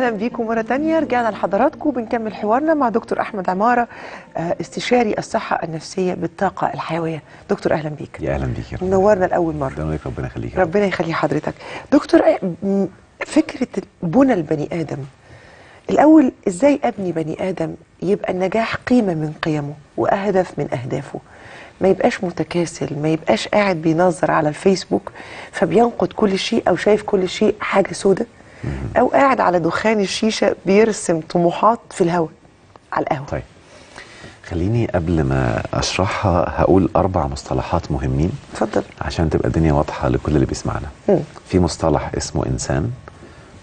اهلا بيكم مره تانية. رجعنا لحضراتكم بنكمل حوارنا مع دكتور احمد عماره، استشاري الصحه النفسيه بالطاقه الحيويه. دكتور اهلا بيك. يا اهلا بيك يا رب. منورنا لاول مره. ربنا يخليك. ربنا يخلي حضرتك. دكتور، فكره بنى البني ادم الاول، ازاي ابني بني ادم يبقى النجاح قيمه من قيمه واهدف من اهدافه، ما يبقاش متكاسل، ما يبقاش قاعد بينظر على الفيسبوك فبينقد كل شيء او شايف كل شيء حاجه سودة، او قاعد على دخان الشيشه بيرسم طموحات في الهواء على القهوه. طيب خليني قبل ما اشرحها هقول 4 مصطلحات مهمين. اتفضل. عشان تبقى الدنيا واضحه لكل اللي بيسمعنا. في مصطلح اسمه انسان،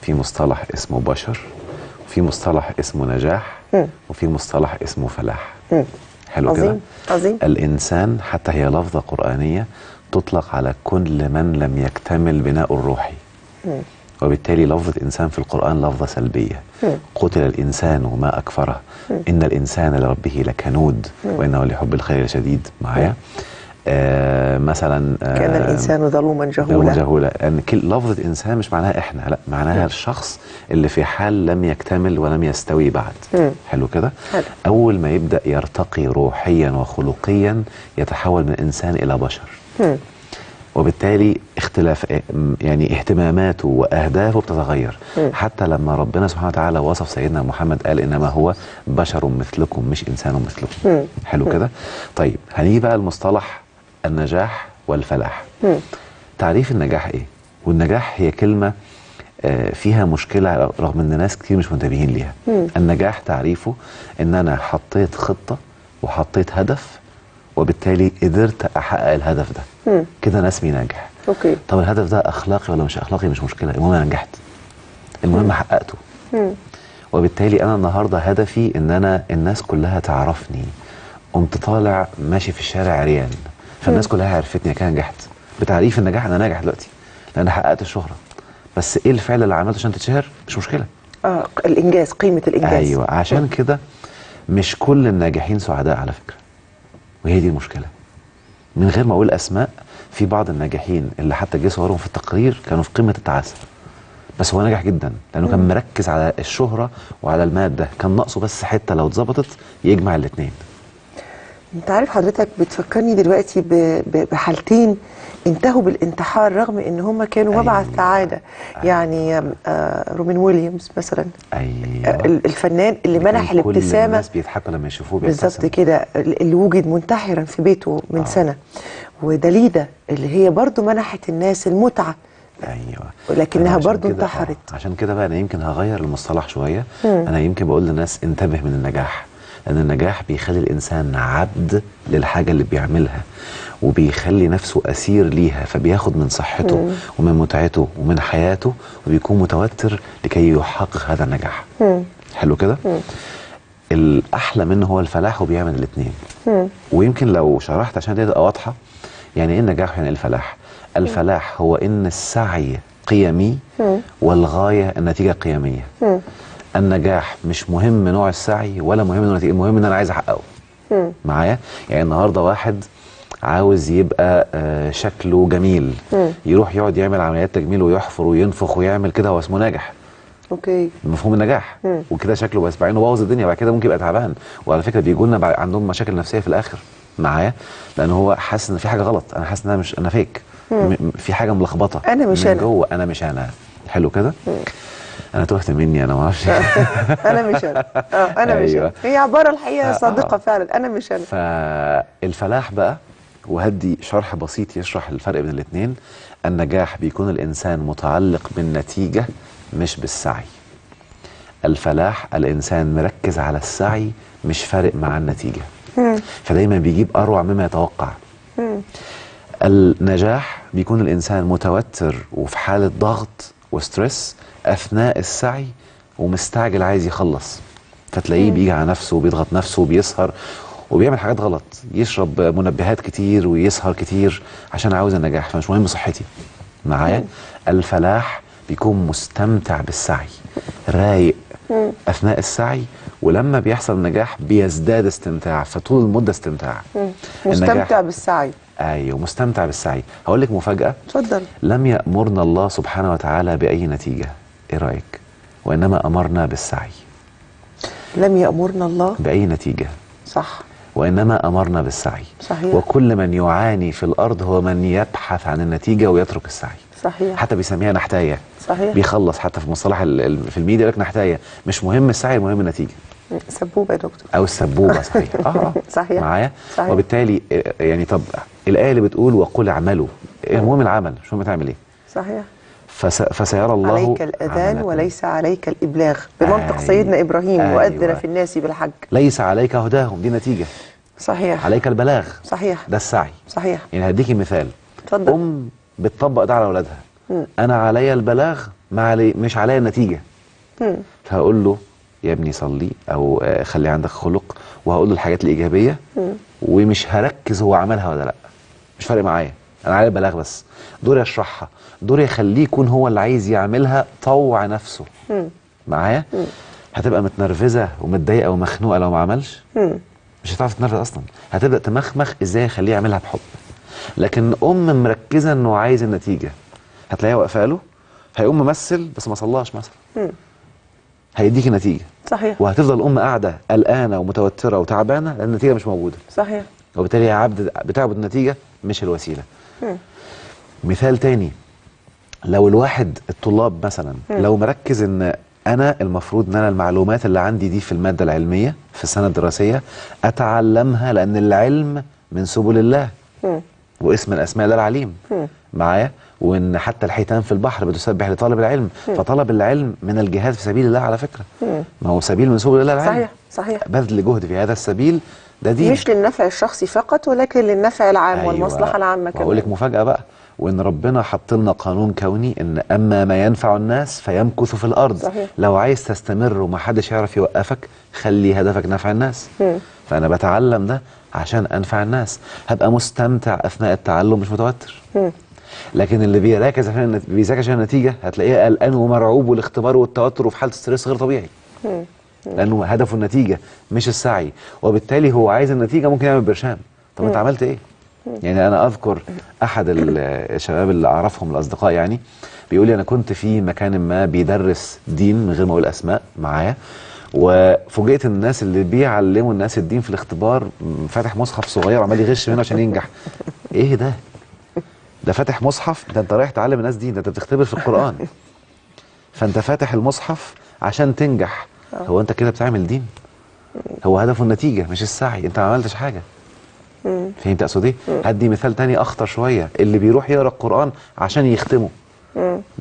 في مصطلح اسمه بشر، وفي مصطلح اسمه نجاح، وفي مصطلح اسمه فلاح. حلو كده؟ عظيم عظيم. الانسان حتى هي لفظه قرانيه تطلق على كل من لم يكتمل بناء الروحي. وبالتالي لفظة إنسان في القرآن لفظة سلبية. قتل الإنسان ما أكفره، إن الإنسان لربه لكنود وإنه لحب الخير شديد. معايا؟ مثلا كان الإنسان ظلوما جهولا. يعني لفظة إنسان مش معناها إحنا، لا معناها الشخص اللي في حال لم يكتمل ولم يستوي بعد. حلو كده؟ أول ما يبدأ يرتقي روحيا وخلقيا يتحول من إنسان إلى بشر. وبالتالي يعني اهتماماته واهدافه بتتغير. حتى لما ربنا سبحانه وتعالى وصف سيدنا محمد قال انما هو بشر مثلكم مش انسان مثلكم. حلو كده؟ طيب هنيجي بقى المصطلح النجاح والفلاح. تعريف النجاح ايه؟ والنجاح هي كلمه فيها مشكله رغم ان ناس كتير مش منتبهين ليها. النجاح تعريفه ان انا حطيت خطه وحطيت هدف وبالتالي قدرت احقق الهدف ده. كده انا اسمي ناجح. اوكي. طب الهدف ده اخلاقي ولا مش اخلاقي مش مشكله، المهم انا نجحت، المهم حققته. وبالتالي انا النهارده هدفي ان انا الناس كلها تعرفني. قمت طالع ماشي في الشارع عريان فالناس كلها عرفتني كده نجحت. بتعريف النجاح انا ناجح دلوقتي لان انا حققت الشهره. بس ايه الفعل اللي عملته عشان تتشهر؟ مش مشكله. الانجاز، قيمه الانجاز. ايوه، عشان كده مش كل الناجحين سعداء على فكره، وهي دي المشكله. من غير ما اقول اسماء، في بعض الناجحين اللي حتى جه صورهم في التقرير كانوا في قمه التعاسه، بس هو نجح جدا لانه كان مركز على الشهره وعلى الماده، كان ناقصه بس حته لو اتظبطت يجمع الاثنين. انت عارف حضرتك بتفكرني دلوقتي بحالتين انتهوا بالانتحار رغم ان هم كانوا مبعث سعاده. يعني روبن ويليامز مثلا. الفنان اللي منح الابتسامه، الناس بيضحكوا لما يشوفوه بالظبط كده، اللي وجد منتحرا في بيته من سنه. وداليدا اللي هي برضو منحت الناس المتعه. ايوه، ولكنها برضو انتحرت. عشان كده بقى انا يمكن هغير المصطلح شويه. انا يمكن بقول للناس انتبه من النجاح، لأن النجاح بيخلي الإنسان عبد للحاجة اللي بيعملها وبيخلي نفسه أسير ليها، فبياخد من صحته ومن متعته ومن حياته وبيكون متوتر لكي يحقق هذا النجاح. حلو كده؟ الأحلى منه هو الفلاح وبيعمل الاثنين. ويمكن لو شرحت عشان دي تبقى واضحة يعني إيه النجاح ويعني إيه الفلاح. الفلاح هو إن السعي قيمي والغاية النتيجة قيمية. النجاح مش مهم نوع السعي ولا مهم نوع النتيجة، المهم ان انا عايز احققه. معايا؟ يعني النهارده واحد عاوز يبقى شكله جميل، يروح يقعد يعمل عمليات تجميل ويحفر وينفخ ويعمل كده، هو اسمه ناجح. اوكي. مفهوم النجاح. وكده شكله بس بعدين بوظ الدنيا، بعد كده ممكن يبقى تعبان. وعلى فكره بيجوا لنا عندهم مشاكل نفسيه في الاخر. معايا؟ لان هو حاسس ان في حاجه غلط، انا حاسس ان انا مش انا فيك. في حاجه ملخبطه انا مش من انا جوه، انا مش انا. حلو كده؟ انا تهت مني، انا ما اعرفش. انا مش انا. انا مش انا. هي عباره الحقيقه صادقه فعلا، انا مش انا. فالفلاح بقى، وهدي شرح بسيط يشرح الفرق بين الاثنين. النجاح بيكون الانسان متعلق بالنتيجه مش بالسعي. الفلاح الانسان مركز على السعي مش فارق مع النتيجه. فدايما بيجيب اروع مما يتوقع. النجاح بيكون الانسان متوتر وفي حاله ضغط وستريس اثناء السعي ومستعجل عايز يخلص، فتلاقيه بيجي على نفسه وبيضغط نفسه وبيسهر وبيعمل حاجات غلط، يشرب منبهات كتير ويسهر كتير عشان عاوز النجاح، فمش مهم صحتي. معايا؟ الفلاح بيكون مستمتع بالسعي، رايق اثناء السعي، ولما بيحصل النجاح بيزداد استمتاع، فطول المده استمتاع. مستمتع بالسعي. ايوه، مستمتع بالسعي. هقول لك مفاجاه. اتفضل. لم يأمرنا الله سبحانه وتعالى باي نتيجه. ايه رايك؟ وإنما أمرنا بالسعي. لم يأمرنا الله بأي نتيجة. صح. وإنما أمرنا بالسعي. صحيح. وكل من يعاني في الأرض هو من يبحث عن النتيجة ويترك السعي. صحيح. حتى بيسميها نحتاية. صحيح. بيخلص حتى في مصطلح في الميديا يقول لك نحتاية، مش مهم السعي، المهم النتيجة. سبوبة يا دكتور. أو السبوبة. صحيح. صحيح. معايا. صحيح. وبالتالي يعني طب الآية اللي بتقول وقل اعملوا، المهم العمل، مش مهم تعمل إيه. صحيح. فسيرى الله عليك الأذان عملك. وليس عليك الإبلاغ، بمنطق سيدنا إبراهيم. وأذن في الناس بالحج. ليس عليك هداهم، دي نتيجة. صحيح. عليك البلاغ. صحيح. ده السعي. صحيح. يعني هديكي مثال. اتفضل. بتطبق ده على أولادها. أنا عليا البلاغ، مش عليا النتيجة. فهقول له يا ابني صلي، أو خلي عندك خلق، وهقول له الحاجات الإيجابية. ومش هركز هو عملها ولا لأ، مش فارق معايا، أنا عليا البلاغ بس. دوري أشرحها، دوري أخليه يكون هو اللي عايز يعملها طوع نفسه. معايا. هتبقى متنرفزة ومتضايقة ومخنوقة لو ما عملش. مش هتعرف تتنرفز أصلا، هتبدأ تمخمخ إزاي أخليه يعملها بحب. لكن مركزة إنه عايز النتيجة، هتلاقيها واقفة له، هيقوم ممثل بس ما صلاش مثلا. هيديك نتيجة. صحيح. وهتفضل قاعدة قلقانة ومتوترة وتعبانة لأن النتيجة مش موجودة. صحيح. وبالتالي يا عبد بتعبد النتيجة مش الوسيلة. مثال تاني، لو الطلاب مثلا لو مركز ان انا المفروض ان انا المعلومات اللي عندي دي في المادة العلمية في السنة الدراسية اتعلمها، لان العلم من سبل الله. واسم الاسماء ده العليم. معايا. وان حتى الحيتان في البحر بتسبح لطالب العلم. فطلب العلم من الجهاد في سبيل الله على فكرة. ما هو سبيل من سبل الله العلم. صحيح. صحيح. بذل جهد في هذا السبيل ده دين، مش للنفع الشخصي فقط، ولكن للنفع العام. أيوة. والمصلحة العامة كمان. وأقول لك مفاجأة بقى، وإن ربنا حط لنا قانون كوني إن أما ما ينفع الناس فيمكث في الأرض. صحيح. لو عايز تستمر ومحدش يعرف يوقفك، خلي هدفك نفع الناس. فأنا بتعلم ده عشان أنفع الناس، هبقى مستمتع أثناء التعلم مش متوتر. لكن اللي بيذاكر عشان النتيجة هتلاقيه قلقان ومرعوب، والاختبار والتوتر وفي حالة ستريس غير طبيعي. لأنه هدفه النتيجة مش السعي، وبالتالي هو عايز النتيجة ممكن يعمل برشام. طب أنت عملت إيه؟ يعني أنا أذكر أحد الشباب اللي أعرفهم الأصدقاء يعني بيقول لي أنا كنت في مكان ما بيدرس دين من غير ما أقول أسماء معايا، وفوجئت ان الناس اللي بيعلموا الناس الدين في الاختبار فاتح مصحف صغير وعمال يغش منه عشان ينجح. ايه ده؟ ده فاتح مصحف، ده انت رايح تعلم الناس دين، ده انت بتختبر في القرآن. فانت فاتح المصحف عشان تنجح. هو انت كده بتعمل دين؟ هو هدفه النتيجة مش السعي، انت ما عملتش حاجة. فهمت اقصد ايه؟ هدي مثال تاني اخطر شوية، اللي بيروح يقرأ القرآن عشان يختمه،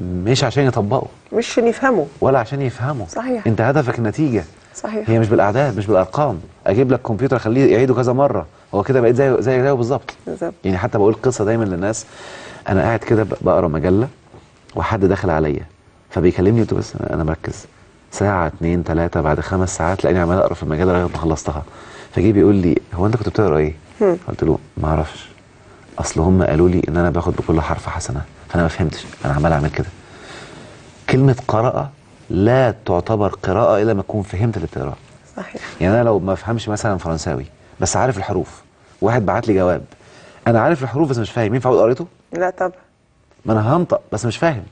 مش عشان يطبقه، مش عشان يفهمه ولا عشان يفهمه. صحيح. انت هدفك النتيجة. صحيح. هي مش بالاعداد، مش بالارقام. اجيب لك كمبيوتر خليه يعيده كذا مره، هو كده بقيت زيه بالظبط. يعني حتى بقول قصه دايما للناس، انا قاعد كده بقرا مجله وحد داخل عليا فبيكلمني، قلت بس انا مركز، ساعه 2 3 بعد 5 ساعات تلاقيني عمال اقرا في المجله لغايه ما خلصتها. فجي بيقول لي هو انت كنت بتقرا ايه؟ قلت له ما اعرفش، اصل هم قالوا لي ان انا باخد بكل حرف حسنه، فانا ما فهمتش، انا عمال اعمل كده. كلمه قرأ لا تعتبر قراءة إلا ما تكون فهمت اللي بتقراه. صحيح. يعني أنا لو ما فهمش مثلا فرنساوي بس عارف الحروف، واحد بعت لي جواب أنا عارف الحروف بس مش فاهم، ينفع أقول قريته؟ لا طبعا. ما أنا هنطق بس مش فاهم.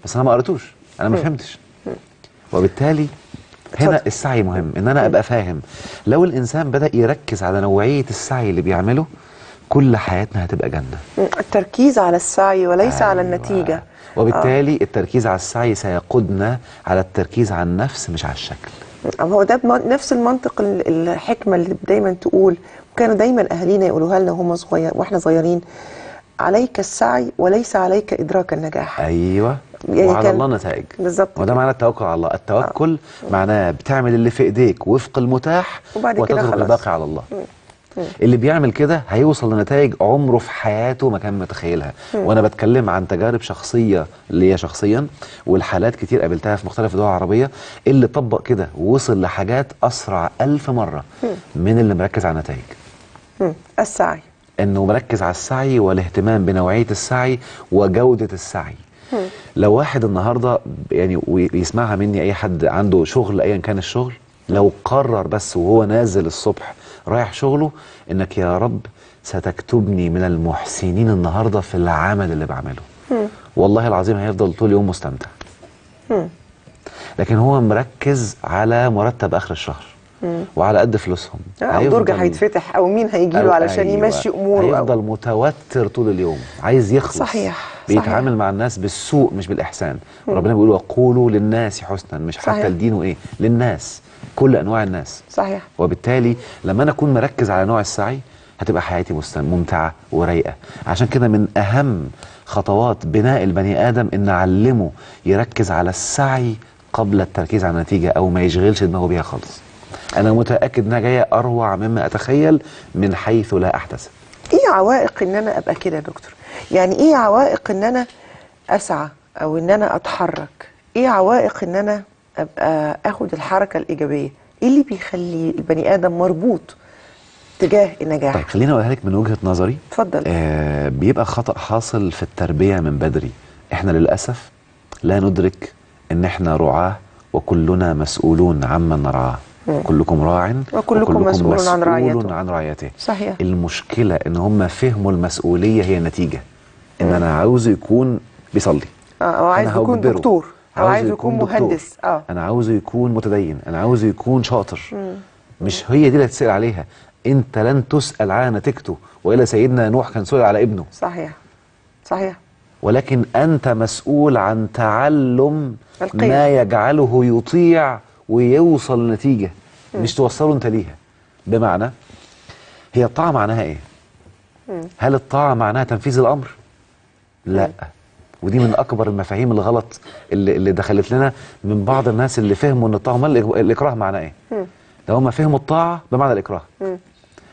بس أنا ما قريتوش، أنا ما فهمتش. وبالتالي هنا السعي مهم، إن أنا أبقى فاهم. لو الإنسان بدأ يركز على نوعية السعي اللي بيعمله، كل حياتنا هتبقى جنة. التركيز على السعي وليس على النتيجة. وبالتالي التركيز على السعي سيقودنا على التركيز على النفس مش على الشكل. هو ده نفس المنطق، الحكمة اللي دايما تقول، وكانوا دايما أهالينا يقولوها لنا وهم واحنا صغيرين: عليك السعي وليس عليك إدراك النجاح. أيوة. يعني وعلى الله نتائج. بالظبط. وده معنى التوكل على الله. التوكل معناه بتعمل اللي في إيديك وفق المتاح، وتترك الباقي على الله. اللي بيعمل كده هيوصل لنتائج عمره في حياته ما كان متخيلها. وانا بتكلم عن تجارب شخصيه ليا شخصيا، والحالات كتير قابلتها في مختلف الدول العربيه، اللي طبق كده ووصل لحاجات اسرع 1000 مره من اللي مركز على النتائج. السعي، انه مركز على السعي والاهتمام بنوعيه السعي وجوده السعي. لو واحد النهارده يعني ويسمعها مني اي حد عنده شغل ايا كان الشغل، لو قرر بس وهو نازل الصبح رايح شغله انك يا رب ستكتبني من المحسنين النهارده في العمل اللي بعمله، والله العظيم هيفضل طول اليوم مستمتع. لكن هو مركز على مرتب اخر الشهر وعلى قد فلوسهم، او درج هيتفتح او مين هيجي له علشان يمشي اموره، هيفضل متوتر طول اليوم عايز يخلص. صحيح. بيتعامل مع الناس بالسوء مش بالاحسان. ربنا بيقول وقولوا للناس حسنا، مش حتى الدين وايه، للناس، كل انواع الناس. صحيح. وبالتالي لما انا اكون مركز على نوع السعي هتبقى حياتي ممتعه ورايقه. عشان كده من اهم خطوات بناء البني ادم ان اعلمه يركز على السعي قبل التركيز على النتيجه، او ما يشغلش دماغه بيها خالص. انا متاكد انها جايه اروع مما اتخيل من حيث لا احتسب. ايه عوائق ان انا ابقى كده يا دكتور؟ يعني ايه عوائق ان انا اسعى او ان انا اتحرك؟ ايه عوائق ان انا ابقى اخد الحركه الايجابيه؟ ايه اللي بيخلي البني ادم مربوط تجاه النجاح؟ طيب خليني اقولها لك من وجهه نظري. اتفضل. بيبقى خطأ حاصل في التربيه من بدري. احنا للاسف لا ندرك ان احنا رعاه وكلنا مسؤولون عمن نرعاه. كلكم راع وكلكم مسؤول عن رعيته. صحيح. المشكله ان هم فهموا المسؤوليه هي النتيجه. ان انا عاوزه يكون بيصلي، او عايز يكون دكتور، او عايز يكون مهندس، انا عاوزه يكون متدين، انا عاوزه يكون شاطر. مش هي دي اللي هتسأل عليها. انت لن تسأل على نتيجته، والا سيدنا نوح كان سئل على ابنه. صحيح. صحيح. ولكن انت مسؤول عن تعلم القيم. ما يجعله يطيع ويوصل لنتيجه، مش توصله انت ليها. بمعنى هي الطاعه معناها ايه؟ هل الطاعه معناها تنفيذ الامر؟ لا. ودي من اكبر المفاهيم الغلط اللي دخلت لنا من بعض الناس اللي فهموا ان الطاعه الاكراه معناه ايه. ده هم فهموا الطاعه بمعنى الاكراه،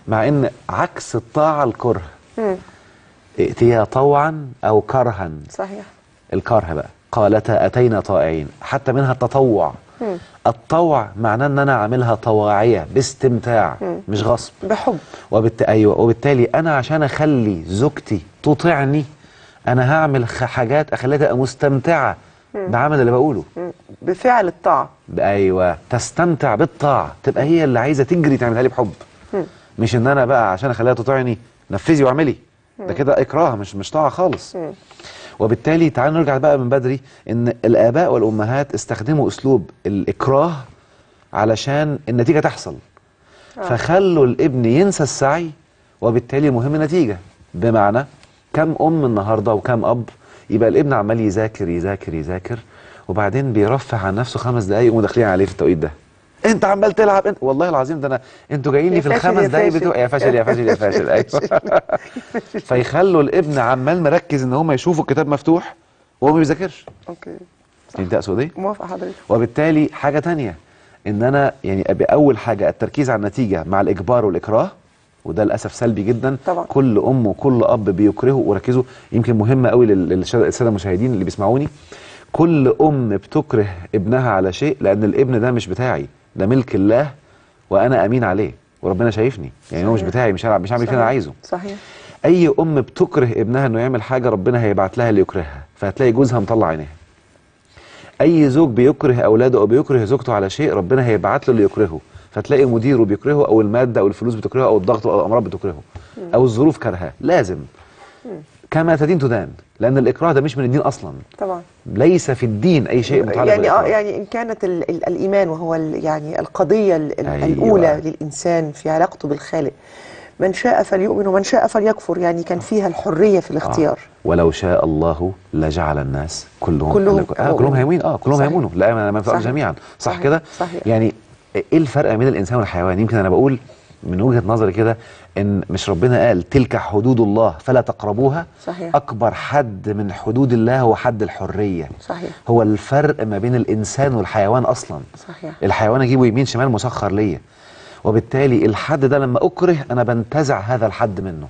مع ان عكس الطاعه الكره. ائتيا طوعا او كرها. صحيح. الكره بقى قالتا اتينا طائعين، حتى منها التطوع. الطوع معناه ان انا عاملها طواعيه باستمتاع، مش غصب، بحب. ايوه. وبالتالي انا عشان اخلي زوجتي تطيعني انا هعمل حاجات اخليها تبقى مستمتعه بعمل اللي بقوله، بفعل الطاعه. ايوه، تستمتع بالطاعه، تبقى هي اللي عايزه تجري تعملها لي بحب. مش ان انا بقى عشان اخليها تطيعني نفذي واعملي. ده كده اكراه، مش طاعه خالص. وبالتالي تعالوا نرجع بقى من بدري ان الاباء والامهات استخدموا اسلوب الاكراه علشان النتيجه تحصل. فخلوا الابن ينسى السعي، وبالتالي مهم النتيجه. بمعنى كم ام النهارده وكم اب يبقى الابن عمال يذاكر يذاكر يذاكر، وبعدين بيرفه عن نفسه 5 دقايق يقوموا داخلين عليه في التوقيت ده. انت عمال تلعب، انت والله العظيم ده انتوا جايين لي في ال5 دقايق بتوع يا فاشل يا فاشل يا فاشل. ايوه. فيخلوا الابن عمال مركز ان هم يشوفوا الكتاب مفتوح وهو ما بيذاكرش. اوكي. انت تقصد ايه؟ موافقه حضرتك. وبالتالي حاجه ثانيه ان انا يعني اول حاجه التركيز على النتيجه مع الاجبار والاكراه، وده للاسف سلبي جدا. طبعا. كل ام وكل اب بيكرهوا. وركزوا، يمكن مهمه قوي للساده المشاهدين اللي بيسمعوني، كل ام بتكره ابنها على شيء لان الابن ده مش بتاعي، ده ملك الله وانا امين عليه وربنا شايفني. يعني هو مش بتاعي، مش هعمل فيه اللي انا عايزه. صحيح. اي ام بتكره ابنها انه يعمل حاجه ربنا هيبعت لها اللي يكرهها، فهتلاقي جوزها مطلع عينيها. اي زوج بيكره اولاده او بيكره زوجته على شيء ربنا هيبعت له اللي يكرهه، فتلاقي مديره بيكرهه، او الماده او الفلوس بتكرهه، او الضغط او الامراض بتكرهه، او الظروف كرهاه. لازم كما تدين تدان، لان الاكراه ده مش من الدين اصلا. طبعا. ليس في الدين اي شيء متعلق يعني بالإكراه. يعني ان كانت الايمان وهو يعني القضيه أيوة. الاولى للانسان في علاقته بالخالق، من شاء فليؤمن ومن شاء فليكفر، يعني كان فيها الحريه في الاختيار. ولو شاء الله لجعل الناس كلهم كلهم هيمين. كلهم هيمونوا، لا ما ينفعش جميعا. صح كده؟ صحيح. يعني ايه الفرق بين الانسان والحيوان؟ يمكن انا بقول من وجهة نظري كده ان مش ربنا قال تلك حدود الله فلا تقربوها؟ صحيح. اكبر حد من حدود الله هو حد الحرية. صحيح. هو الفرق ما بين الانسان والحيوان اصلا. صحيح. الحيوان اجيبه يمين شمال مسخر ليا، وبالتالي الحد ده لما اكره انا بنتزع هذا الحد منه،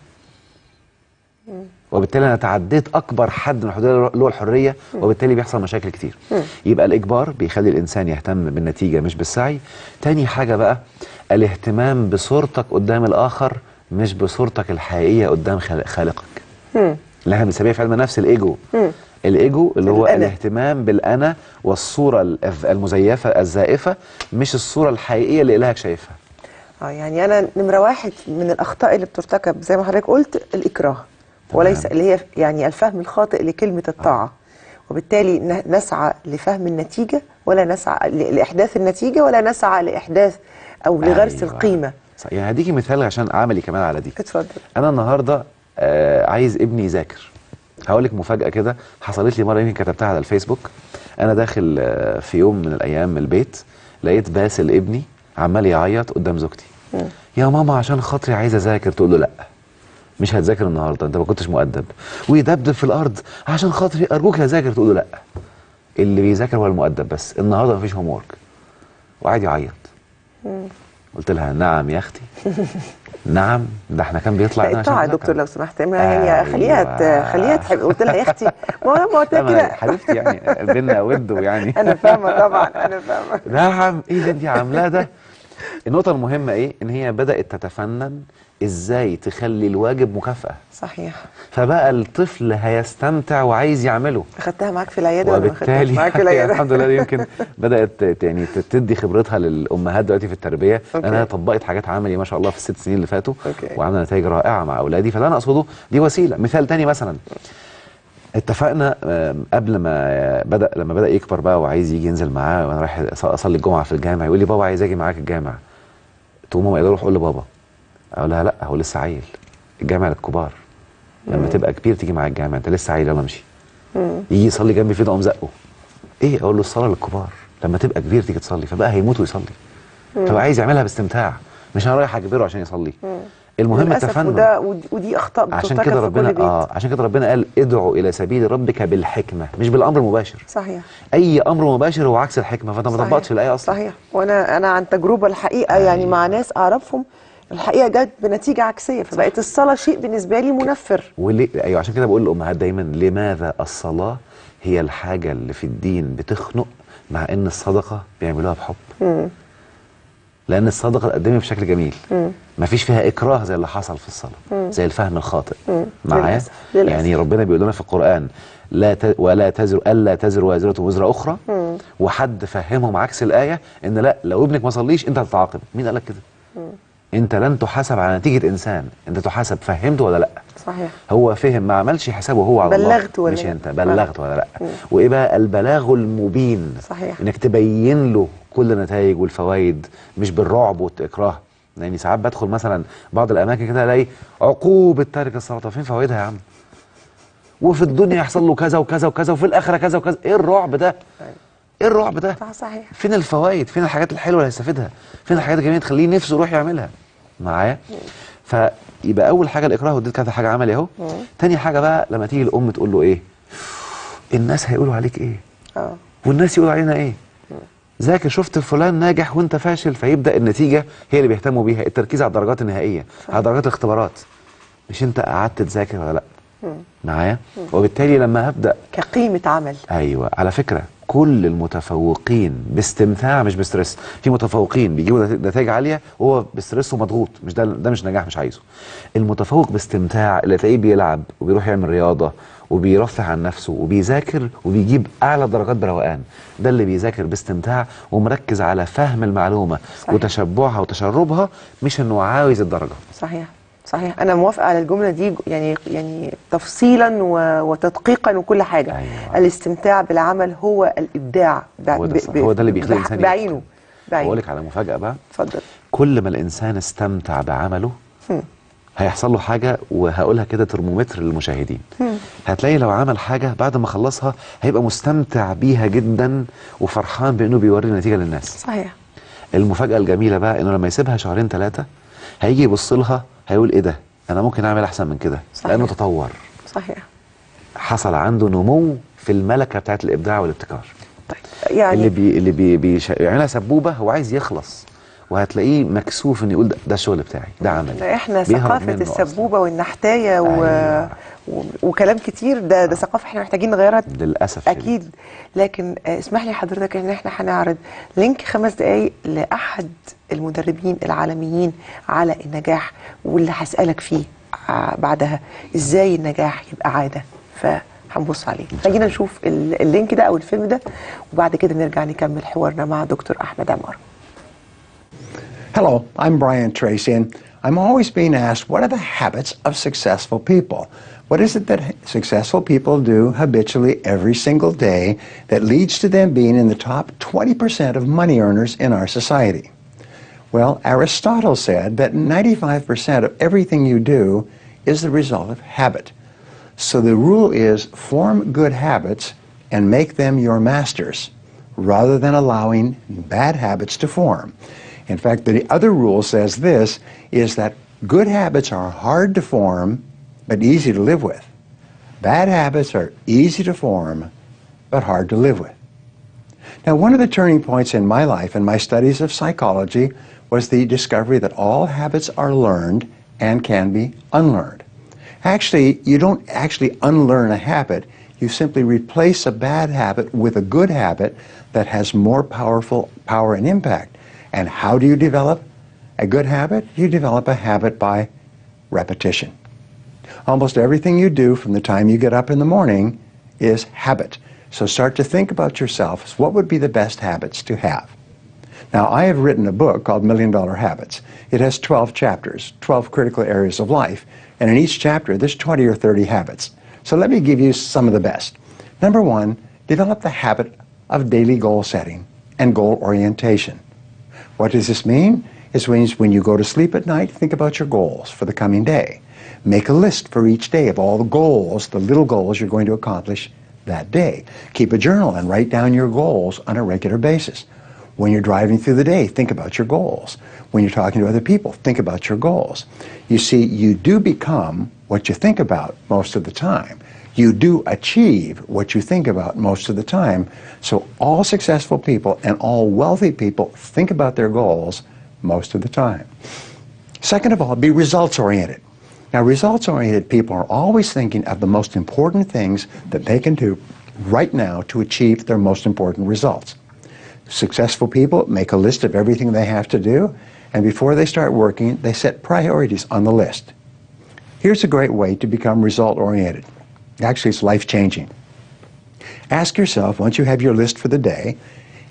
وبالتالي انا تعديت اكبر حد من الحدود اللي هو الحريه، وبالتالي بيحصل مشاكل كتير. يبقى الاجبار بيخلي الانسان يهتم بالنتيجه مش بالسعي. تاني حاجه بقى الاهتمام بصورتك قدام الاخر مش بصورتك الحقيقيه قدام خالقك، اللي احنا بنسميها في علم النفس الايجو. الايجو اللي هو الاهتمام بالانا والصوره المزيفه الزائفه، مش الصوره الحقيقيه اللي الهك شايفها. يعني انا نمره واحد من الاخطاء اللي بترتكب زي ما حضرتك قلت الاكراه، وليس اللي هي يعني الفهم الخاطئ لكلمه الطاعه. وبالتالي نسعى لفهم النتيجه ولا نسعى لاحداث النتيجه ولا نسعى لاحداث او لغرس القيمه. يعني هديكي مثال عشان عملي كمان على دي. اتفضل. انا النهارده عايز ابني يذاكر. هقول لك مفاجاه كده حصلت لي مره، يمكن كتبتها على الفيسبوك. انا داخل في يوم من الايام البيت، لقيت باسل ابني عمال يعيط قدام زوجتي. يا ماما عشان خاطري عايز اذاكر. تقول له لا مش هتذاكر النهارده، انت ما كنتش مؤدب. ويدبدب في الارض عشان خاطري ارجوك هذاكر. تقول له لا، اللي بيذاكر هو المؤدب بس، النهارده مفيش هوم ورك. وقعد يعيط. قلت لها نعم يا اختي. نعم، ده احنا كان بيطلع لنا طبعا يا دكتور لو سمحت، ما هي خليها تحب. قلت لها يا اختي ما قلت لها كده حبيبتي يعني بينا ود يعني. انا فاهمه طبعا، انا فاهمه. نعم، ايه اللي انت عاملاه ده؟ النقطة المهمة ايه؟ ان هي بدأت تتفنن ازاي تخلي الواجب مكافأة. صحيح. فبقى الطفل هيستمتع وعايز يعمله. اخدتها معاك في العيادة ولا ما خدتهاش وبالتالي معاك في العيادة؟ الحمد لله يمكن بدأت يعني تدي خبرتها للأمهات دلوقتي في التربية. أنا طبقت حاجات عملي ما شاء الله في ال6 سنين اللي فاتوا. وعملنا نتائج رائعة مع أولادي. فاللي أنا أقصده دي وسيلة. مثال تاني مثلا، اتفقنا قبل ما لما بدأ يكبر بقى وعايز يجي ينزل معاه، وانا رايح اصلي الجمعه في الجامع، يقول لي بابا عايز اجي معاك الجامع. تقوم ماما قايله له روح قول لبابا. اقول لها لا، هو لسه عيل، الجامع للكبار. لما تبقى كبير تيجي معاك الجامع، انت لسه عيل يلا امشي. يجي يصلي جنبي في اقوم زقه. ايه؟ اقول له الصلاه للكبار، لما تبقى كبير تيجي تصلي. فبقى هيموت ويصلي. فبقى عايز يعملها باستمتاع، مش انا رايح اجبره عشان يصلي. المهم التفنن. ودي اخطاء عشان كده ربنا عشان كده ربنا قال ادعوا الى سبيل ربك بالحكمه، مش بالامر المباشر. صحيح. اي امر مباشر هو عكس الحكمه، فانت ما طبقتش الايه اصلا. صحيح. وانا عن تجربه الحقيقه يعني مع ناس اعرفهم الحقيقه جت بنتيجه عكسيه، فبقت الصلاه شيء بالنسبه لي منفر. ايوه، عشان كده بقول للامهات دايما لماذا الصلاه هي الحاجه اللي في الدين بتخنق، مع ان الصدقه بيعملوها بحب. لان الصدقه تقدمها بشكل جميل، مفيش فيها اكراه زي اللي حصل في الصلاه، زي الفهم الخاطئ. معايا؟ يعني ربنا بيقول لنا في القران ولا تزر الا تزر وازره وزر اخرى. وحد فهمهم عكس الايه، ان لا، لو ابنك ما صليش انت هتتعاقب. مين قال لك كده؟ انت لن تحاسب على نتيجه انسان، انت تحاسب فهمت ولا لا. صحيح. هو فهم ما عملش حسابه هو على الله، بلغت ولا مش لا. انت بلغت ولا لا. وايه بقى البلاغ المبين؟ صحيح. انك تبين له كل النتائج والفوائد، مش بالرعب والإكراه. يعني ساعات بدخل مثلا بعض الاماكن كده الاقي عقوبه تارك الصلاه. فين فوائدها يا عم؟ وفي الدنيا يحصل له كذا وكذا وكذا، وفي الاخره كذا وكذا. ايه الرعب ده؟ ايه الرعب ده؟ صحيح. فين الفوائد؟ فين الحاجات الحلوه اللي هيستفيدها؟ فين الحاجات الجميله تخليه نفسه يروح يعملها؟ معايا؟ فيبقى اول حاجه الاكراه، ودي كذا حاجه عملي اهو. تاني حاجه بقى لما تيجي الام تقول له ايه؟ الناس هيقولوا عليك ايه؟ والناس يقولوا علينا ايه؟ ذاكر، شفت فلان ناجح وانت فاشل. فيبدا النتيجه هي اللي بيهتموا بيها، التركيز على الدرجات النهائيه، على درجات الاختبارات، مش انت قعدت تذاكر ولا لا. معايا؟ وبالتالي لما هبدا كقيمه عمل. ايوه، على فكره كل المتفوقين باستمتاع مش بستريس. في متفوقين بيجيبوا نتائج عاليه وهو بستريس ومضغوط، مش ده مش نجاح، مش عايزه. المتفوق باستمتاع اللي تلاقيه بيلعب وبيروح يعمل رياضه وبيرفه عن نفسه وبيذاكر وبيجيب اعلى درجات بروقان، ده اللي بيذاكر باستمتاع ومركز على فهم المعلومه. صحيح. وتشبعها وتشربها، مش انه عاوز الدرجه. صحيح. صحيح. انا موافقه على الجمله دي، يعني تفصيلا وتدقيقا وكل حاجه. أيوة. الاستمتاع بالعمل هو الابداع. هو ده اللي بيخلي الانسان بعينه. اقول لك على مفاجاه بقى. اتفضل. كل ما الانسان استمتع بعمله هيحصل له حاجه، وهقولها كده ترمومتر للمشاهدين. هتلاقي لو عمل حاجه بعد ما خلصها هيبقى مستمتع بيها جدا وفرحان بانه بيوري النتيجه للناس. صحيح. المفاجاه الجميله بقى انه لما يسيبها شهرين 3 هيجي يبص لها هيقول ايه ده؟ انا ممكن اعمل احسن من كده. صحيح. لانه تطور. صحيح. حصل عنده نمو في الملكه بتاعت الابداع والابتكار. طيب يعني اللي بيعملها سبوبه هو عايز يخلص، وهتلاقيه مكسوف ان يقول ده الشغل بتاعي، ده عملي. احنا ثقافه السبوبه والنحتايه وكلام كتير، ده ثقافه احنا محتاجين نغيرها للاسف اكيد شديد. لكن اسمح لي حضرتك ان احنا هنعرض لينك 5 دقايق لاحد المدربين العالميين على النجاح، واللي هسالك فيه بعدها ازاي النجاح يبقى عاده، فهنبص عليه. خلينا نشوف اللينك ده او الفيلم ده، وبعد كده نرجع نكمل حوارنا مع دكتور احمد عمار. Hello, I'm Brian Tracy, and I'm always being asked, what are the habits of successful people? What is it that successful people do habitually every single day that leads to them being in the top 20% of money earners in our society? Well, Aristotle said that 95% of everything you do is the result of habit. So the rule is form good habits and make them your masters, rather than allowing bad habits to form. In fact, the other rule says this, is that good habits are hard to form, but easy to live with. Bad habits are easy to form, but hard to live with. Now, one of the turning points in my life and my studies of psychology was the discovery that all habits are learned and can be unlearned. Actually, you don't actually unlearn a habit. You simply replace a bad habit with a good habit that has more power and impact. And how do you develop a good habit? You develop a habit by repetition. Almost everything you do from the time you get up in the morning is habit. So start to think about yourself. What would be the best habits to have? Now, I have written a book called $1 Million Habits. It has 12 chapters, 12 critical areas of life. And in each chapter, there's 20 or 30 habits. So let me give you some of the best. Number one, develop the habit of daily goal setting and goal orientation. What does this mean? It means when you go to sleep at night, think about your goals for the coming day. Make a list for each day of all the goals, the little goals you're going to accomplish that day. Keep a journal and write down your goals on a regular basis. When you're driving through the day, think about your goals. When you're talking to other people, think about your goals. You see, you do become what you think about most of the time. You do achieve what you think about most of the time. So all successful people and all wealthy people think about their goals most of the time. Second of all, be results-oriented. Now, results-oriented people are always thinking of the most important things that they can do right now to achieve their most important results. Successful people make a list of everything they have to do, and before they start working, they set priorities on the list. Here's a great way to become result-oriented. Actually, it's life-changing. Ask yourself, once you have your list for the day,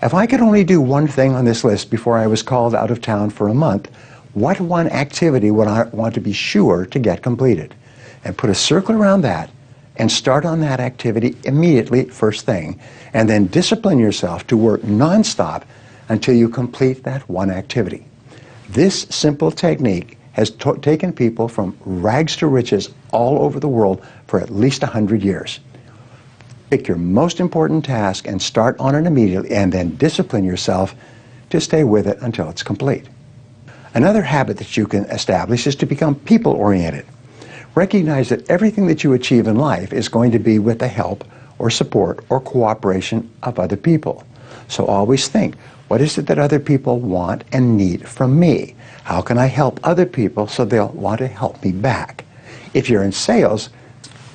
if I could only do one thing on this list before I was called out of town for a month, what one activity would I want to be sure to get completed? And put a circle around that and start on that activity immediately, first thing, and then discipline yourself to work nonstop until you complete that one activity. This simple technique has taken people from rags to riches all over the world for at least 100 years. Pick your most important task and start on it immediately, and then discipline yourself to stay with it until it's complete. Another habit that you can establish is to become people-oriented. Recognize that everything that you achieve in life is going to be with the help or support or cooperation of other people. So always think, what is it that other people want and need from me? How can I help other people so they'll want to help me back? If you're in sales,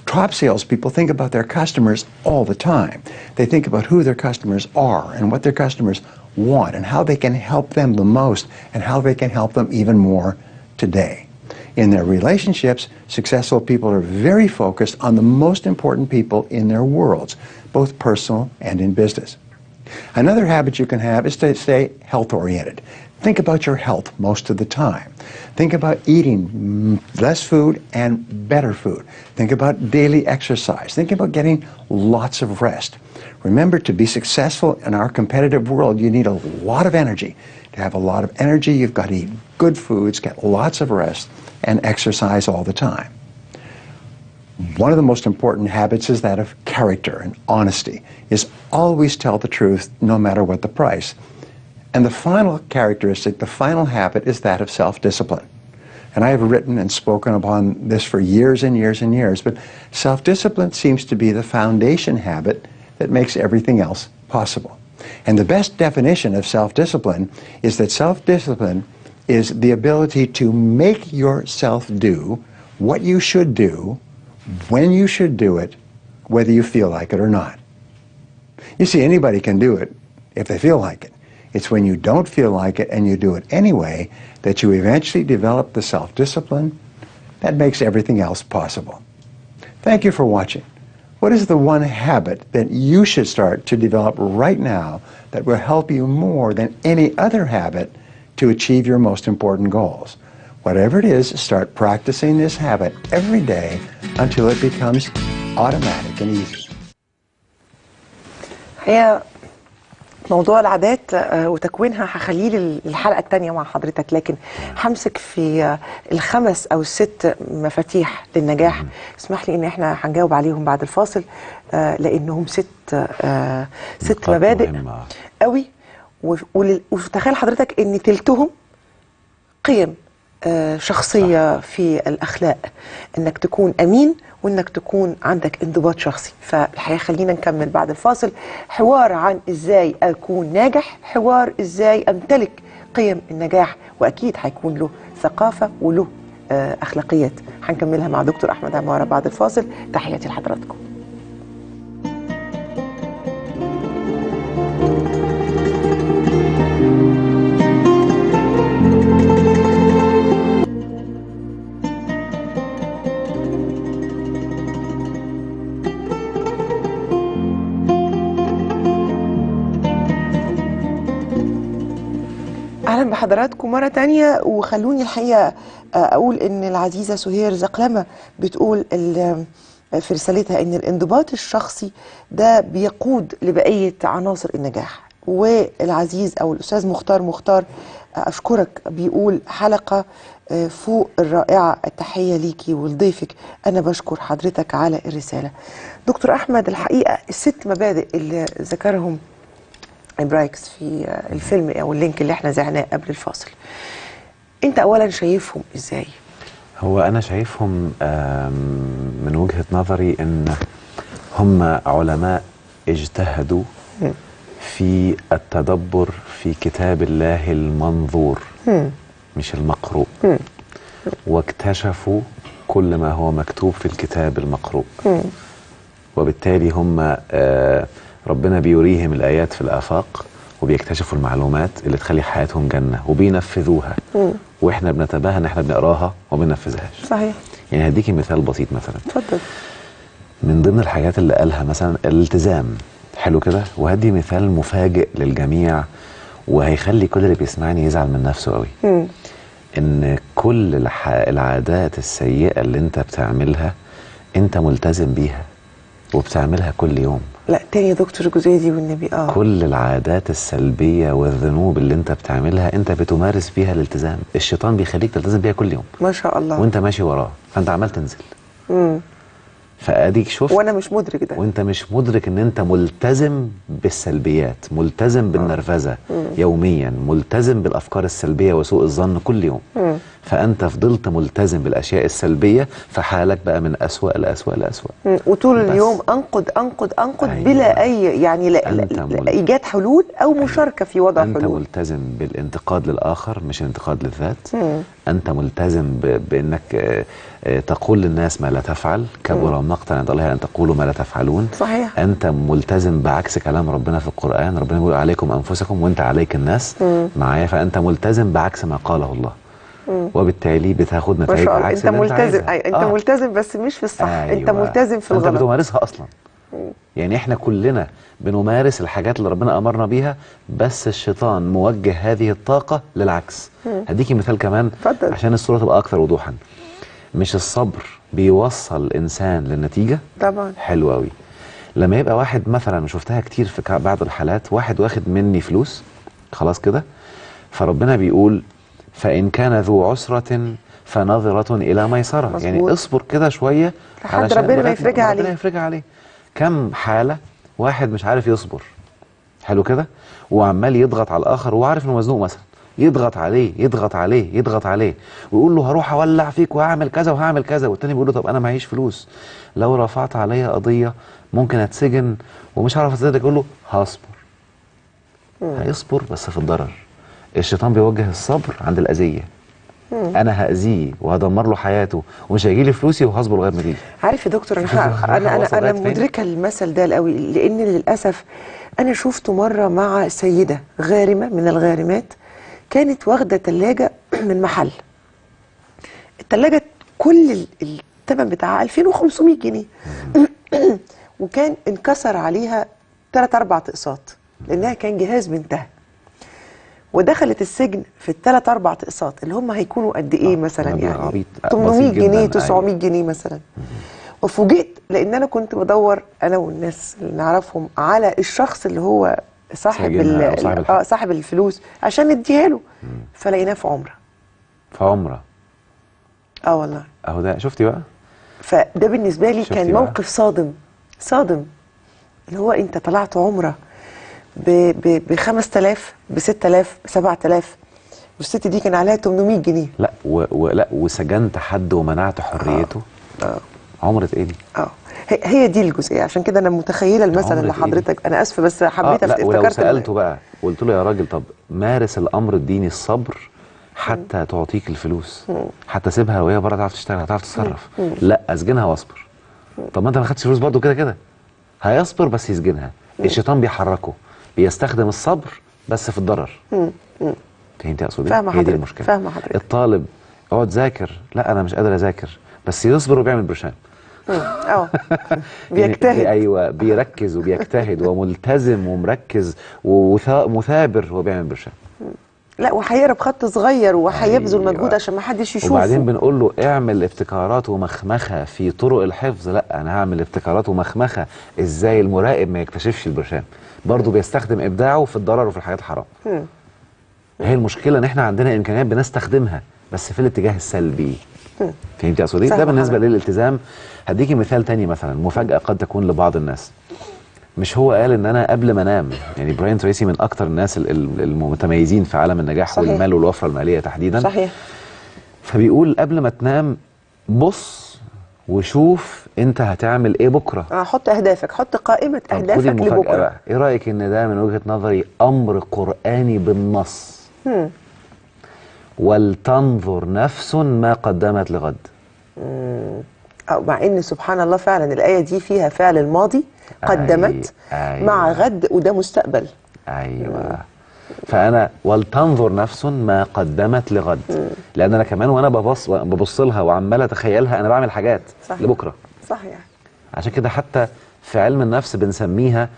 top salespeople think about their customers all the time. They think about who their customers are and what their customers want and how they can help them the most and how they can help them even more today. In their relationships, successful people are very focused on the most important people in their worlds, both personal and in business. Another habit you can have is to stay health-oriented. Think about your health most of the time. Think about eating less food and better food. Think about daily exercise. Think about getting lots of rest. Remember, to be successful in our competitive world, you need a lot of energy. To have a lot of energy, you've got to eat good foods, get lots of rest, and exercise all the time. One of the most important habits is that of character and honesty, is always tell the truth no matter what the price. And the final characteristic, the final habit, is that of self-discipline. And I have written and spoken upon this for years and years and years, but self-discipline seems to be the foundation habit that makes everything else possible. And the best definition of self-discipline is that self-discipline is the ability to make yourself do what you should do, when you should do it, whether you feel like it or not. You see, anybody can do it if they feel like it. It's when you don't feel like it and you do it anyway that you eventually develop the self-discipline that makes everything else possible. Thank you for watching. What is the one habit that you should start to develop right now that will help you more than any other habit to achieve your most important goals? Whatever it is, start practicing this habit every day until it becomes automatic and easy. هي موضوع العادات وتكوينها هخليه للحلقة التانية مع حضرتك، لكن همسك في الخمس أو الست مفاتيح للنجاح. اسمح لي إن احنا هنجاوب عليهم بعد الفاصل، لأنهم ست مبادئ قوي، وتخيل حضرتك إن تلتهم قيم شخصية صح. في الأخلاق، إنك تكون أمين وإنك تكون عندك انضباط شخصي. فالحقيقة خلينا نكمل بعد الفاصل حوار عن إزاي أكون ناجح، حوار إزاي أمتلك قيم النجاح، وأكيد هيكون له ثقافة وله أخلاقيات. هنكملها مع دكتور أحمد عمارة بعد الفاصل. تحياتي لحضراتكم. أهلا بحضراتكم مرة تانية. وخلوني الحقيقة أقول إن العزيزة سهير زقلمة بتقول في رسالتها إن الانضباط الشخصي ده بيقود لبقية عناصر النجاح. والعزيز أو الأستاذ مختار أشكرك، بيقول حلقة فوق الرائعة، التحية ليكي ولضيفك. أنا بشكر حضرتك على الرسالة. دكتور أحمد، الحقيقة الست مبادئ اللي ذكرهم برايكس في الفيلم او اللينك اللي احنا زعناه قبل الفاصل، انت اولا شايفهم ازاي؟ هو انا شايفهم من وجهة نظري ان هم علماء اجتهدوا في التدبر في كتاب الله المنظور مش المقروء، واكتشفوا كل ما هو مكتوب في الكتاب المقروء، وبالتالي هم ربنا بيريهم الآيات في الآفاق، وبيكتشفوا المعلومات اللي تخلي حياتهم جنة وبينفذوها. واحنا بنتباهى ان احنا بنقراها وما بننفذهاش. صحيح. يعني هديكي مثال بسيط مثلا. اتفضل. من ضمن الحاجات اللي قالها مثلا الالتزام، حلو كده، وهدي مثال مفاجئ للجميع وهيخلي كل اللي بيسمعني يزعل من نفسه قوي. ان كل العادات السيئة اللي انت بتعملها انت ملتزم بيها وبتعملها كل يوم. لا تاني يا دكتور الجزئية دي والنبي. كل العادات السلبية والذنوب اللي انت بتعملها انت بتمارس فيها الالتزام. الشيطان بيخليك تلتزم بيها كل يوم ما شاء الله، وانت ماشي وراه، فانت عمال تنزل. فاديك شفت وانا مش مدرك ده، وانت مش مدرك ان انت ملتزم بالسلبيات، ملتزم بالنرفزة يوميا، ملتزم بالافكار السلبية وسوء الظن كل يوم. فانت فضلت ملتزم بالاشياء السلبية، فحالك بقى من اسوأ لاسوأ لاسوأ. وطول اليوم انقد أيوة. بلا اي يعني لا ايجاد حلول او مشاركة في وضع أنت حلول. ملتزم بالانتقاد للآخر مش الانتقاد للذات. أنت ملتزم بأنك تقول للناس ما لا تفعل، كبر مقتا عند الله أن تقولوا ما لا تفعلون. صحيح. أنت ملتزم بعكس كلام ربنا في القرآن، ربنا بيقول عليكم أنفسكم وأنت عليك الناس معايا، فأنت ملتزم بعكس ما قاله الله. وبالتالي بتاخد نتائج عكس انت ملتزم. انت ملتزم بس مش في الصح. أيوة. انت ملتزم في الغلط. انت بتمارسها اصلا. يعني احنا كلنا بنمارس الحاجات اللي ربنا امرنا بيها، بس الشيطان موجه هذه الطاقة للعكس. هديكي مثال كمان فضل. عشان الصورة تبقى اكثر وضوحا. مش الصبر بيوصل الانسان للنتيجة؟ طبعا. حلو قوي. لما يبقى واحد مثلا، شفتها كتير في بعض الحالات، واحد واخد مني فلوس خلاص كده، فربنا بيقول فإن كان ذو عسرة فنظرة إلى ميسرة. مزبوط. يعني اصبر كده شوية لحد ربنا ما يفرجها عليه. ربنا يفرجها عليه. كم حالة واحد مش عارف يصبر، حلو كده، وعمال يضغط على الآخر وعارف إنه مزنوق مثلا، يضغط عليه يضغط عليه يضغط عليه ويقول له هروح أولع فيك وهعمل كذا وهعمل كذا، والتاني بيقول له طب أنا معيش فلوس، لو رفعت عليا قضية ممكن أتسجن ومش هعرف أصدق. يقول له هصبر. هيصبر بس في الضرر. الشيطان بيوجه الصبر عند الأذية. انا هاذيه وهدمر له حياته ومش هيجي لي فلوسي وهصبر لغايه ما تيجي. عارف يا دكتور، انا مدركه المثل ده قوي، لان للاسف انا شفته مره مع سيده غارمه من الغارمات، كانت واخده ثلاجه من محل. الثلاجه كل الثمن بتاعها 2500 جنيه وكان انكسر عليها 3-4 اقساط لانها كان جهاز بنتها. ودخلت السجن في ال3 4 اقساط اللي هم هيكونوا قد ايه مثلا؟ مبلغ يعني عبيط، 800 بسيط جنيه جداً. 900 جنيه مثلا. وفوجئت لان انا كنت بدور انا والناس اللي نعرفهم على الشخص اللي هو صاحب ساجنها أو صاحب الحق. صاحب الفلوس عشان نديها له، فلقيناه في عمره. في عمره. والله. اهو ده شفتي بقى. فده بالنسبه لي شفتي كان بقى؟ موقف صادم اللي هو انت طلعت عمره ب 5000 ب 6000 ب 7000 والست دي كان عليها 800 جنيه. لا لا وسجنت حد ومنعت حريته. عمرة ايه دي؟ هي دي الجزئيه، عشان كده انا متخيله المثل اللي حضرتك، انا اسفه بس حبيت لا ولو افتكرت سالته بقى قلت له يا راجل طب مارس الامر الديني الصبر حتى تعطيك الفلوس، حتى سيبها وهي بره تعرف تشتغل هتعرف تتصرف. لا اسجنها واصبر. طب ما انت ما خدتش فلوس برضه كده كده. هيصبر بس يسجنها. الشيطان بيحركه، بيستخدم الصبر بس في الضرر. فهمتي اقصد ايه؟ هي دي المشكله. فاهمه حضرتك. الطالب اقعد ذاكر، لا انا مش قادر اذاكر، بس يصبر وبيعمل برشام. بيجتهد. ايوه بيركز وبيجتهد وملتزم ومركز ومثابر وهو بيعمل برشام. لا وهيقرا بخط صغير وهيبذل مجهود عشان ما حدش يشوفه. وبعدين بنقول له اعمل ابتكارات ومخمخه في طرق الحفظ، لا انا هعمل ابتكارات ومخمخه ازاي المراقب ما يكتشفش البرشام. برضه بيستخدم ابداعه في الضرر وفي الحاجات الحرام. هي المشكله ان احنا عندنا امكانيات بنستخدمها بس في الاتجاه السلبي. فهمتي اقصد ايه؟ ده بالنسبه للالتزام. هديكي مثال تاني، مثلا مفاجاه قد تكون لبعض الناس. مش هو قال ان انا قبل ما انام، يعني براين تريسي من اكتر الناس المتميزين في عالم النجاح صحيح. والمال والوفره الماليه تحديدا. صحيح. فبيقول قبل ما تنام بص وشوف انت هتعمل ايه بكره. حط اهدافك، حط قائمه اهدافك خدي المفاجأة لبكره بقى. ايه رايك ان ده من وجهه نظري امر قراني بالنص. ولتنظر نفس ما قدمت لغد. مع ان سبحان الله فعلا الايه دي فيها فعل الماضي قدمت. أيوة. مع غد وده مستقبل. ايوه. فانا ولتنظر نفس ما قدمت لغد. لان انا كمان وانا ببص لها وعمال اتخيلها انا بعمل حاجات صحيح. لبكره. صحيح. عشان كده حتى في علم النفس بنسميها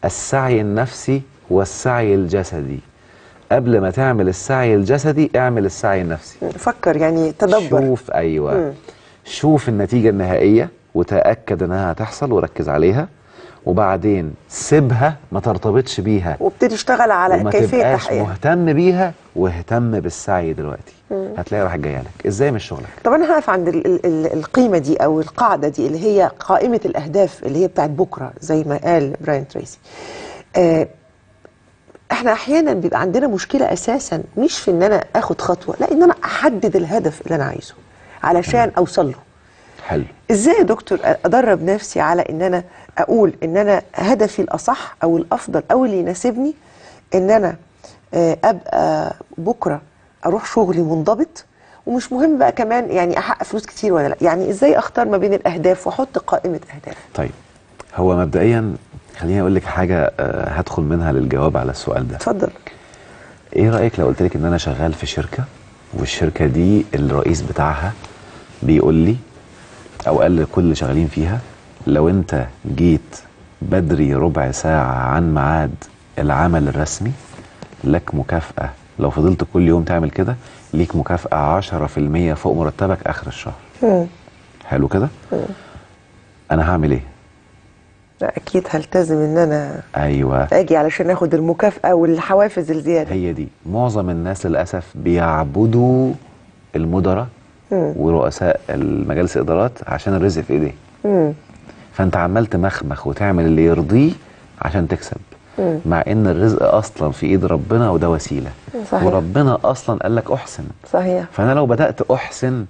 السعي النفسي والسعي الجسدي. قبل ما تعمل السعي الجسدي اعمل السعي النفسي. فكر يعني تدبر. شوف ايوه. شوف النتيجه النهائيه وتاكد انها هتحصل وركز عليها، وبعدين سيبها ما ترتبطش بيها وابتدي اشتغل على كيفيه تحقيقها. مهتم بيها واهتم بالسعي دلوقتي. هتلاقي راح جايه لك ازاي مش شغلك. طب انا هقف عند القيمه دي او القاعده دي اللي هي قائمه الاهداف اللي هي بتاعت بكره زي ما قال براين تريسي. احنا احيانا بيبقى عندنا مشكله اساسا مش في ان انا اخد خطوه، لا ان انا احدد الهدف اللي انا عايزه علشان اوصل له. حلو. ازاي يا دكتور ادرب نفسي على ان انا اقول ان انا هدفي الاصح او الافضل او اللي يناسبني ان انا ابقى بكره اروح شغلي منضبط، ومش مهم بقى كمان يعني احقق فلوس كتير ولا لا، يعني ازاي اختار ما بين الاهداف واحط قائمه اهداف؟ طيب هو مبدئيا خليني اقول لك حاجه هدخل منها للجواب على السؤال ده. اتفضل. ايه رايك لو قلت لك ان انا شغال في شركه، والشركه دي الرئيس بتاعها بيقول لي او قال لكل اللي شغالين فيها لو انت جيت بدري ربع ساعه عن ميعاد العمل الرسمي لك مكافاه، لو فضلت كل يوم تعمل كده ليك مكافاه 10% فوق مرتبك اخر الشهر. حلو كده؟ انا هعمل ايه؟ اكيد هلتزم ان انا ايوه اجي علشان اخد المكافاه والحوافز الزياده. هي دي. معظم الناس للاسف بيعبدوا المدراء ورؤساء المجالس الادارات عشان الرزق في ايديه. فانت عمال تمخمخ وتعمل اللي يرضيه عشان تكسب، مع ان الرزق اصلا في ايد ربنا وده وسيله. صحيح. وربنا اصلا قال لك احسن. صحيح. فانا لو بدات احسن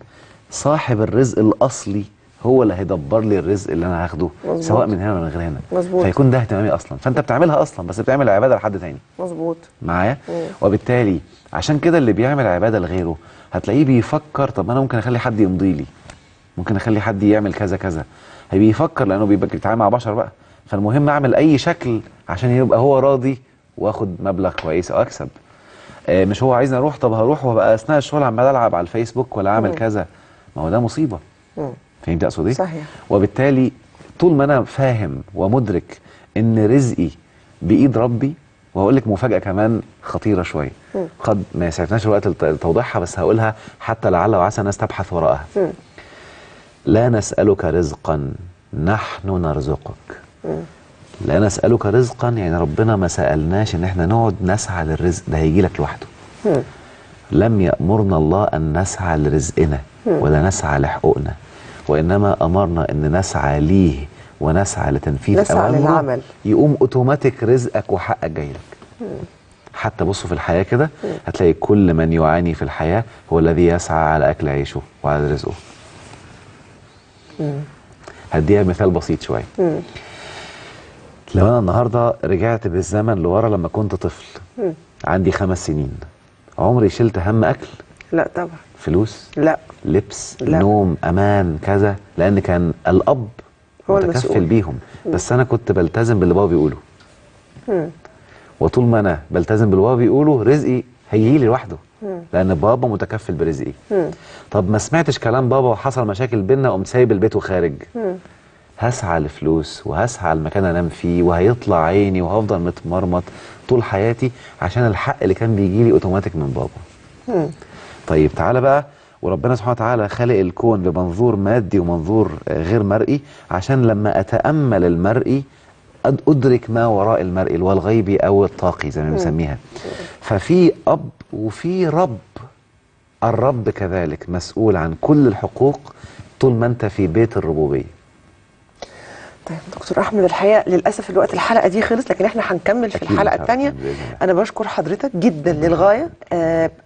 صاحب الرزق الاصلي هو اللي هيدبر لي الرزق اللي انا هاخده. مزبوط. سواء من هنا ولا من غير هنا. مزبوط. فيكون ده اهتمامي اصلا، فانت بتعملها اصلا بس بتعمل عباده لحد تاني. مظبوط معايا. وبالتالي عشان كده اللي بيعمل عباده لغيره هتلاقيه بيفكر طب انا ممكن اخلي حد يمضي لي، ممكن اخلي حد يعمل كذا كذا. هي بيفكر لانه بيبقى بيتعامل مع بشر بقى، فالمهم اعمل اي شكل عشان يبقى هو راضي واخد مبلغ كويس او اكسب. مش هو عايزني اروح، طب هروح وابقى اثناء الشغل عمال العب على الفيسبوك ولا اعمل كذا. ما هو ده مصيبه. فهمت اقصد ايه؟ صحيح. وبالتالي طول ما انا فاهم ومدرك ان رزقي بايد ربي وهقول لك مفاجاه كمان خطيره شويه، قد ما يسعفناش الوقت لتوضيحها، بس هقولها حتى لعل وعسى الناس تبحث وراءها. لا نسألك رزقا، نحن نرزقك. لا نسألك رزقا يعني ربنا ما سألناش ان احنا نقعد نسعى للرزق، ده هيجي لك لوحده. لم يأمرنا الله ان نسعى لرزقنا ولا نسعى لحقوقنا، وانما امرنا ان نسعى ليه ونسعى لتنفيذ نسعى للعمل. يقوم اوتوماتيك رزقك وحقك جاي لك. حتى بصوا في الحياة كده هتلاقي كل من يعاني في الحياة هو الذي يسعى على أكل عيشه وعلى رزقه. هديها مثال بسيط شوية. لو أنا النهاردة رجعت بالزمن لورا لما كنت طفل، عندي 5 سنين، عمري شلت هم أكل؟ لا طبعا. فلوس؟ لا. لبس؟ لا. نوم؟ أمان؟ كذا؟ لأن كان الأب هو متكفل المسؤول بيهم. بس أنا كنت بلتزم باللي بابا بيقوله. وطول ما أنا بلتزم باللي بابا بيقوله رزقي هيجيلي لوحده، لأن بابا متكفل برزقي. طب ما سمعتش كلام بابا وحصل مشاكل بينا وقمت سايب البيت وخارج، هسعى لفلوس وهسعى المكان انام فيه وهيطلع عيني وهفضل متمرمط طول حياتي عشان الحق اللي كان بيجي لي اوتوماتيك من بابا. طيب تعالى بقى، وربنا سبحانه وتعالى خلق الكون بمنظور مادي ومنظور غير مرئي، عشان لما اتامل المرئي ادرك ما وراء المرئي اللي هو الغيبي او الطاقي زي ما بنسميها. ففي اب وفي رب. الرب كذلك مسؤول عن كل الحقوق طول ما انت في بيت الربوبيه. طيب دكتور احمد، الحقيقه للاسف الوقت الحلقه دي خلص، لكن احنا هنكمل في الحلقه الثانيه. انا بشكر حضرتك جدا للغايه.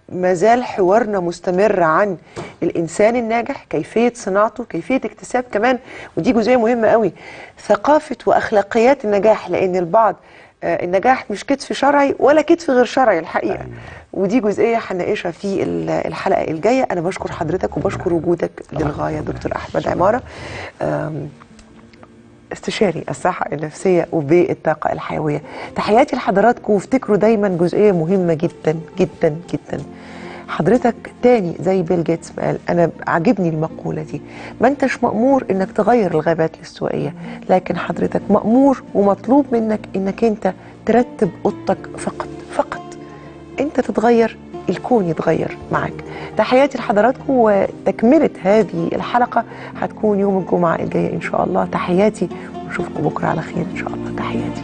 ما زال حوارنا مستمر عن الانسان الناجح، كيفيه صناعته، كيفيه اكتساب كمان، ودي جزئيه مهمه قوي، ثقافه واخلاقيات النجاح، لان البعض النجاح مش كتف شرعي ولا كتف غير شرعي الحقيقه. ودي جزئيه هنناقشها في الحلقه الجايه. انا بشكر حضرتك وبشكر وجودك للغايه دكتور احمد عماره، استشاري الصحة النفسية وبالطاقة الحيوية. تحياتي لحضراتكم، وافتكروا دايما جزئية مهمة جدا جدا جدا. حضرتك تاني زي بيل جيتس ما قال، أنا عجبني المقولة دي، ما أنتش مأمور إنك تغير الغابات الاستوائية، لكن حضرتك مأمور ومطلوب منك إنك أنت ترتب أوضتك فقط فقط. أنت تتغير، الكون يتغير معك. تحياتي لحضراتكم، وتكملة هذه الحلقة هتكون يوم الجمعة الجاية إن شاء الله. تحياتي، ونشوفكم بكرة على خير إن شاء الله. تحياتي.